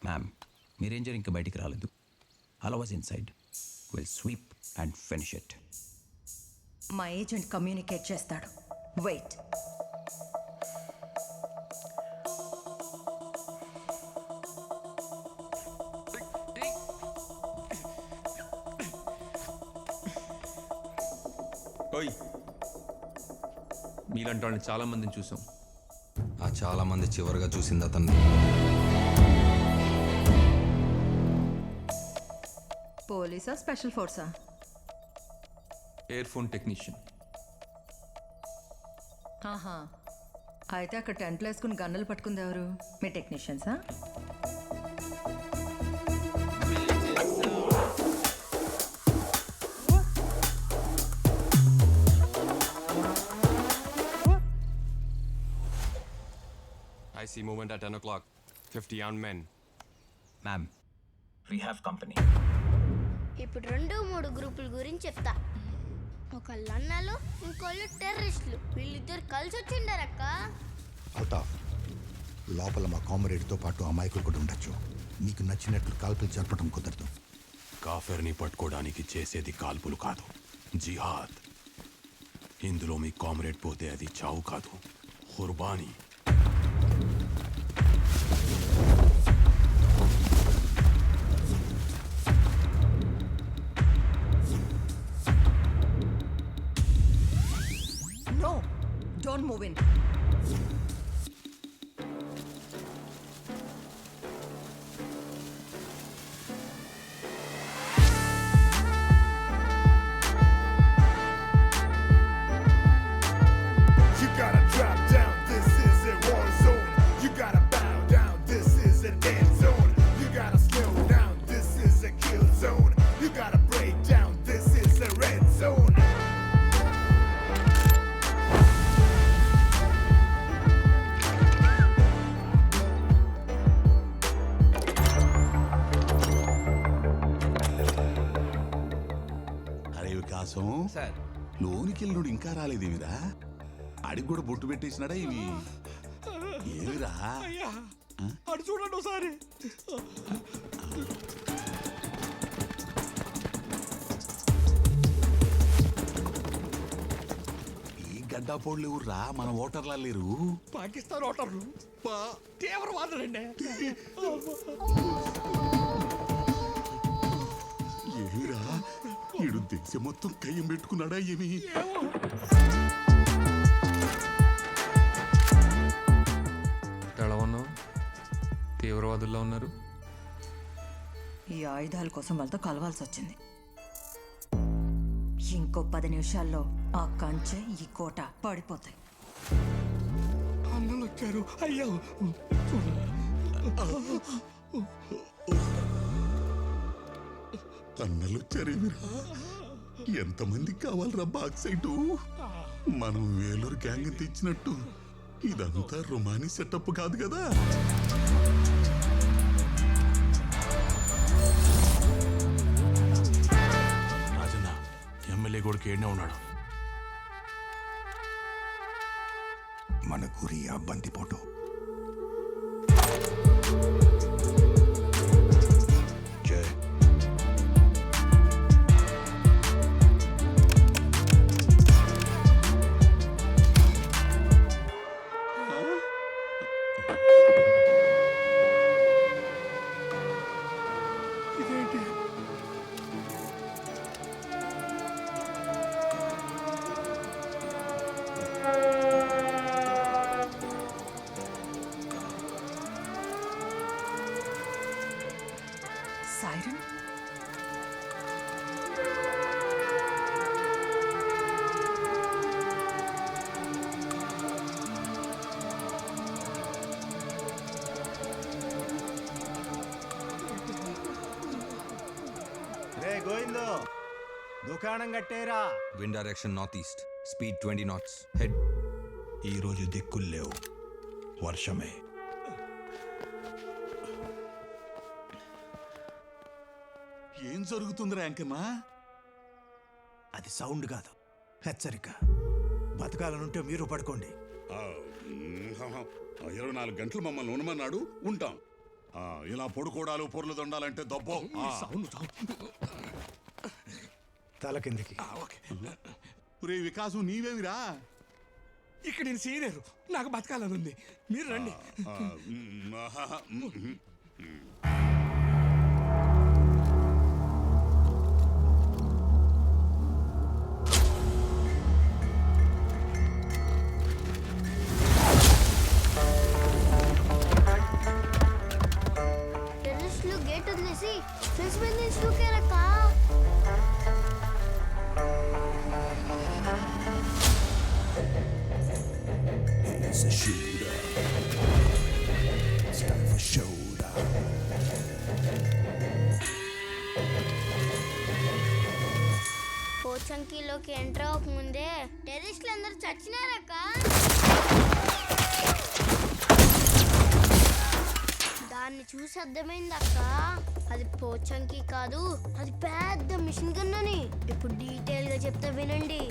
Ma'am మీ ranger ఇంకా బయటికి రాలేదు. Allow us inside. We'll sweep and finish it. మా ఏజెంట్ కమ్యూనికేట్ చేస్తాడు. వెయిట్. ఓయ్, మీలాంటి వాళ్ళని చాలా మందిని చూసాం. ఆ చాలా మంది చివరిగా చూసింది అతన్ని. పోలీసా, స్పెషల్ ఫోర్సా? Air phone technician. ఆహా, అయితే అక్కడ టెంట్లు వేసుకుని గన్నులు పట్టుకుంది ఎవరు? మీ టెక్నీషియన్సా? I see movement at 10 o'clock. 50 armed men. Ma'am we have company. ఇప్పుడు 2-3 గ్రూపుల గురించి చెప్తా. ఒకళ్ళు అన్నలు, ఇంకోళ్ళు టెర్రరిస్టులు. వీళ్ళిద్దరు కలిసి వచ్చిండారక్క. అల్తాఫ్, లోపల మా కామ్రేడ్తో పాటు అమాయకులు కూడా ఉండొచ్చు. నీకు నచ్చినట్లు కాల్పులు జరపడం కుదరదు. కాఫెర్ని పట్టుకోవడానికి చేసేది కాల్పులు కాదు, జిహాద్. ఇందులో మీ కామ్రేడ్ పోతే అది చావు కాదు, qurbani. No, don't move in. You gotta drop down, this is a war zone. You gotta bow down, this is a dead zone. You gotta slow down, this is a kill zone. You gotta break down, this is a red zone. అరే వికాసం, sir లోనికెళ్ళుడు ఇంకా రాలేదేమిరా? అడిగి కూడా బొట్టు పెట్టేసినాడా ఇవి? ఏమిరా? అడు చూడండి ఒకసారి. ఈ గడ్డాపోళ్ళు ఎవర్రా? మన ఓటర్లా లేరు? పాకిస్తాన్ ఓటర్లు తీవ్రవాదులండి. ఏమిరా? ఈడు దేశం మొత్తం కయ్యం పెట్టుకున్నాడా ఏమి? ఎలా ఉన్నావు? తీవ్రవాదుల్లో ఉన్నారు. ఈ ఆయుధాల కోసం వాళ్ళతో కలవాల్సి వచ్చింది. ఇంకో 10 నిమిషాల్లో ఆ కంచె, ఈ కోట పడిపోతాయి. అన్నలు వచ్చారు. అయ్యో, అన్నలు వచ్చారేమిరా? ఎంతమందికి కావాలరా బాక్సైటు? మనం వేలూరు గ్యాంగ్ తెచ్చినట్టు ఇదంతా రొమానీ సెటప్ కాదు కదా? రాజన్న ఎమ్మెల్యే కూడా కేడనే ఉన్నాడు. మన గురి ఆ బందిపోటు. జై. ఇదేంటి? సైరన్? రే గోవిందో, దుకాణం కట్టేరా. Wind direction north east, speed 20 knots. Head. ఈరోజు దిక్కులు లేవు, వర్షమే. ఏం జరుగుతుందిరా యాంకన్నా? అది సౌండ్ కాదు, హెచ్చరిక. బతకాలనుంటే మీరు పడుకోండి. 24 గంటలు మమ్మల్ని ఉండమన్నాడు, ఉంటాం. ఇలా పొడుకోడాలు పొర్లు దొండాలంటే దబ్బో తల కిందికి. రే వికాసం నీవేమిరా? ఇక్కడ నేను సీనియర్, నాకు బతకాలని ఉంది. మీరు రండి. టెర్రస్లు గేట్ వదిలేసి ఫెన్స్ మీద నుంచి దూకారక్క. పోచంకిలోకి ఎంటర్ అవ్వకముందే టెర్రస్లు అందరూ చచ్చినారక్క. దాన్ని చూసి అర్థమైందక్క, అది పోచంకి కాదు, అది పెద్ద మిషన్ గన్ అని. ఇప్పుడు డీటెయిల్ గా చెప్తా వినండి.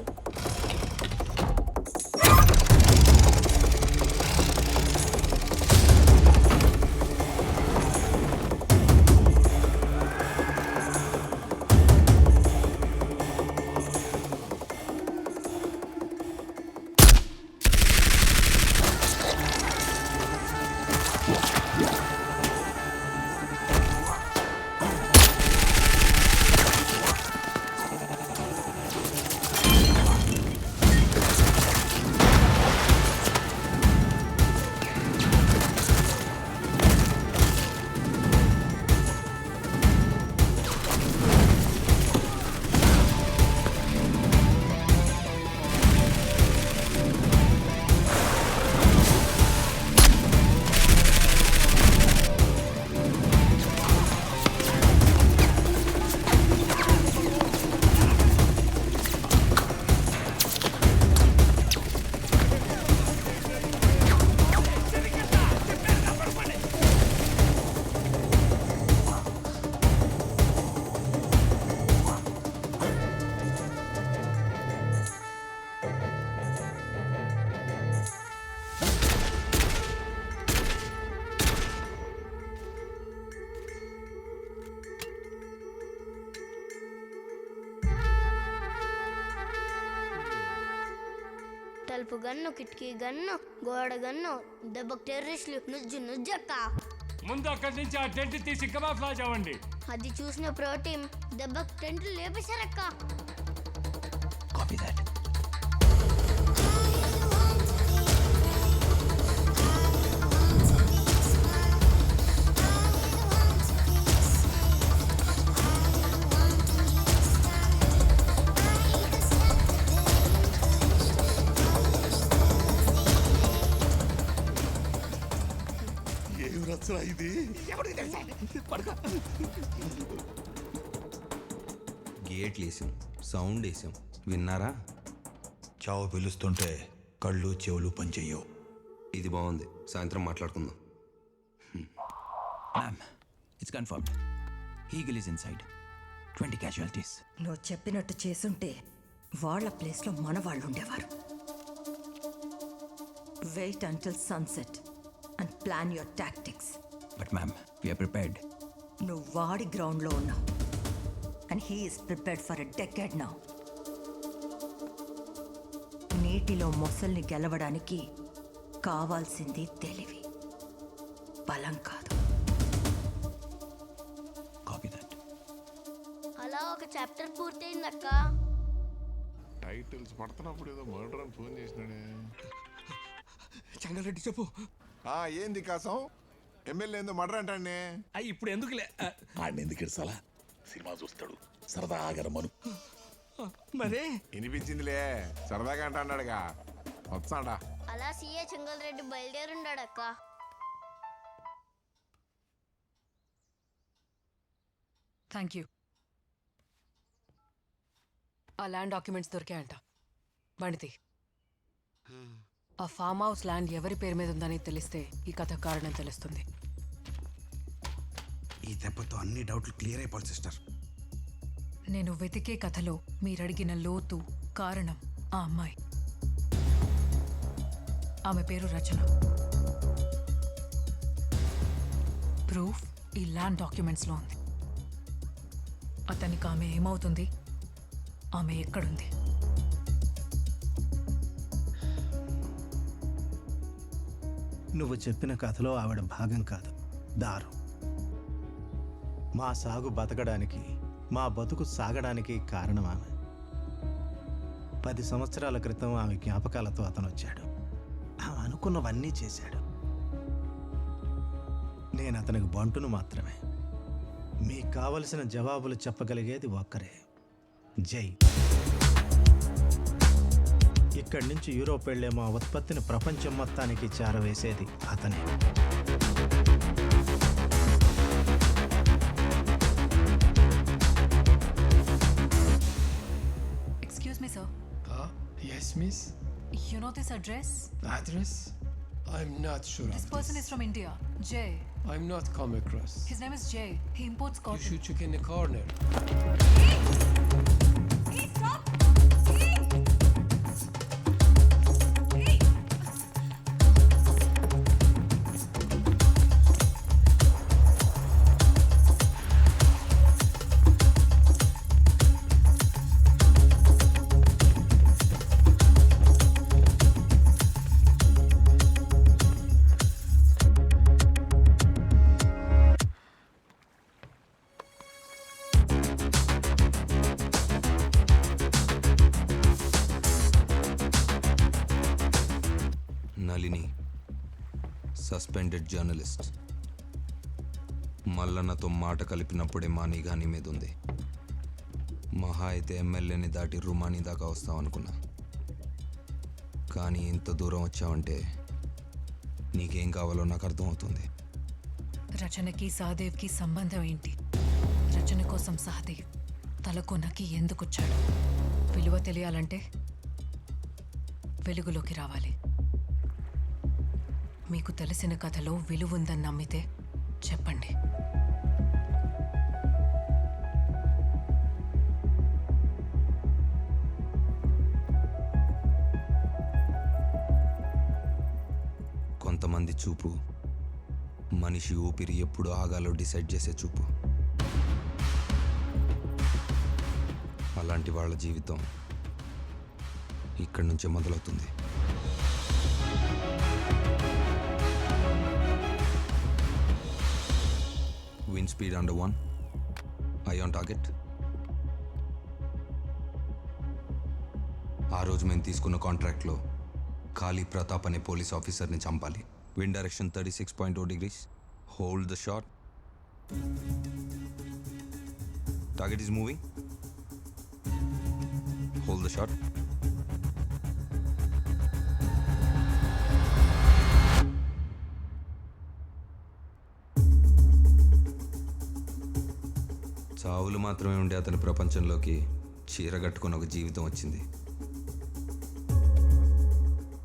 తలుపు గన్ను, కిటికీ గన్ను, గోడ గన్ను, దెబ్బకు టెర్రస్లు నుజ్జక్క. ముందు అక్కడి నుంచి ఆ టెంట్ తీసి కబాఫ్లాజ్ అవ్వండి. అది చూసిన ప్రోటీన్ దెబ్బకు టెంట్లు లేపేశారక్క. Copy that. ఏమి రచ్చరా ఇది? గేట్లు వేసాం, సౌండ్ వేసాం, విన్నారా? చావు పిలుస్తుంటే కళ్ళు చెవులు పనిచెయ్యవు. ఇది బాగుంది, సాయంత్రం మాట్లాడుకుందాం. Ma'am, it's confirmed. Eagle is inside. 20 casualties. నువ్వు చెప్పినట్టు చేసుంటే వాళ్ళ ప్లేస్లో మన వాళ్ళు ఉండేవారు. Wait until sunset and plan your tactics. But ma'am, we are prepared. నువ్వు వాడి గ్రౌండ్లో ఉన్నావు and he is prepared for a decade now. నీటిలో మొసల్ని గెలవడానికి కావాల్సింది తెలివి, బలం కాదు. Copy that. అలా ఒక చాప్టర్ పూర్తయిందక్క. టైటిల్స్ పడుతున్నప్పుడు ఏదో మర్డర్ అని ఫోన్ చేసినాడే. చంగారెడ్డి చెప్పు. ఏంది కాసం? ఎమ్మెల్యే ఏందో మర్డర్ అంటాడే. ఇప్పుడు ఎందుకులే. ఆడిని ఎందుకు ఇడ్సాలా? సినిమా చూస్తాడు, సరదాగా రమ్మను. మరే వినిపించిందిలే, సరదాగా అంట అన్నాడుగా, వస్తాడా? అలా సీఏ చెంగల్రెడ్డి బయలుదేరుండాడక్క. Thank you. ఆ ల్యాండ్ డాక్యుమెంట్స్ దొరికాయంట. బండితి, ఆ ఫామ్ హౌస్ ల్యాండ్ ఎవరి పేరు మీద ఉందని తెలిస్తే ఈ కథ కారణం తెలుస్తుంది. ఈ దెబ్బతో అన్ని డౌట్లు క్లియర్ అయిపోవాలి సిస్టర్. నేను వెతికే కథలో మీరడిగిన లోతు కారణం ఆ అమ్మాయి. ఆమె పేరు రచన. ప్రూఫ్ ఈ ల్యాండ్ డాక్యుమెంట్స్లో ఉంది. అతనికి ఆమె ఏమవుతుంది, ఆమె ఎక్కడుంది? నువ్వు చెప్పిన కథలో ఆవిడ భాగం కాదు, దారు. మా సాగు బతకడానికి, మా బతుకు సాగడానికి కారణం ఆమె. 10 సంవత్సరాల క్రితం ఆమె జ్ఞాపకాలతో అతను వచ్చాడు. ఆమె అనుకున్నవన్నీ చేశాడు. నేను అతనికి బంటును మాత్రమే. మీకు కావలసిన జవాబులు చెప్పగలిగేది ఒక్కరే, జై. ఇక్కడి నుంచి యూరోప్ వెళ్లే మా ఉత్పత్తిని ప్రపంచం మొత్తానికి చేరవేసేది అతనే. Excuse me sir. Yes, miss. You know this address? Address? I'm not sure. This person is from India, Jay. I'm not come across. His name is Jay. He imports You cotton. should check in the corner. Hey, stop! Hey! Hey! Nalini suspended journalist. మల్లన్నతో మాట కలిపినప్పుడే మా నిఘా నీ మీద ఉంది. మహా అయితే ఎమ్మెల్యేని దాటి రుమానీ దాకా వస్తావనుకున్నా. కానీ ఇంత దూరం వచ్చావంటే నీకేం కావాలో నాకు అర్థమవుతుంది. రచనకి సహదేవ్కి సంబంధం ఏంటి? రచన కోసం సహదేవ్ తలకొనకి ఎందుకొచ్చాడు? విలువ తెలియాలంటే వెలుగులోకి రావాలి. మీకు తెలిసిన కథలో విలువ ఉందని నమ్మితే చెప్పండి. కొంతమంది చూపు మనిషి ఊపిరి ఎప్పుడు ఆగాలో డిసైడ్ చేసే చూపు. అలాంటి వాళ్ళ జీవితం ఇక్కడి నుంచే మొదలవుతుంది. Wind speed under 1. Eye on target. ఆ రోజు మేము తీసుకున్న కాంట్రాక్ట్లో ఖాళీ ప్రతాప్ అనే పోలీస్ ఆఫీసర్ని చంపాలి. Wind direction 36.0 degrees. Hold the shot. Target is moving. Hold the shot. చావులు మాత్రమే ఉండే అతని ప్రపంచంలోకి చీరగట్టుకుని ఒక జీవితం వచ్చింది.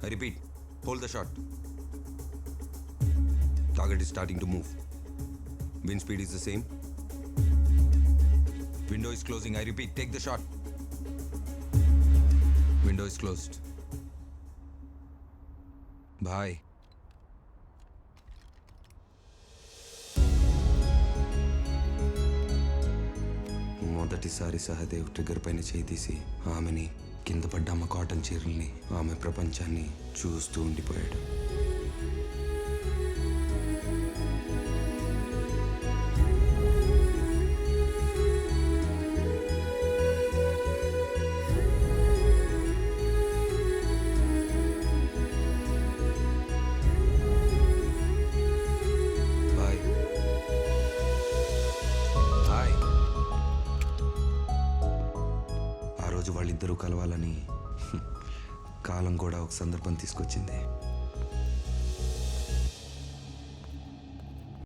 I repeat, hold the shot. Target is starting to move. Wind speed is the same. Window is closing. I repeat, take the shot. Window is closed. Bye. మొదటిసారి సహదేవ్ ట్రిగర్ పైన చేయి తీసి ఆమెని, కింద పడ్డ అమ్మ కాటన్ చీరల్ని, ఆమె ప్రపంచాన్ని చూస్తూ ఉండిపోయాడు. బాయ్. హాయ్. ఆ రోజు వాళ్ళిద్దరూ కలవాలని కాలం కూడా ఒక సందర్భం తీసుకొచ్చింది.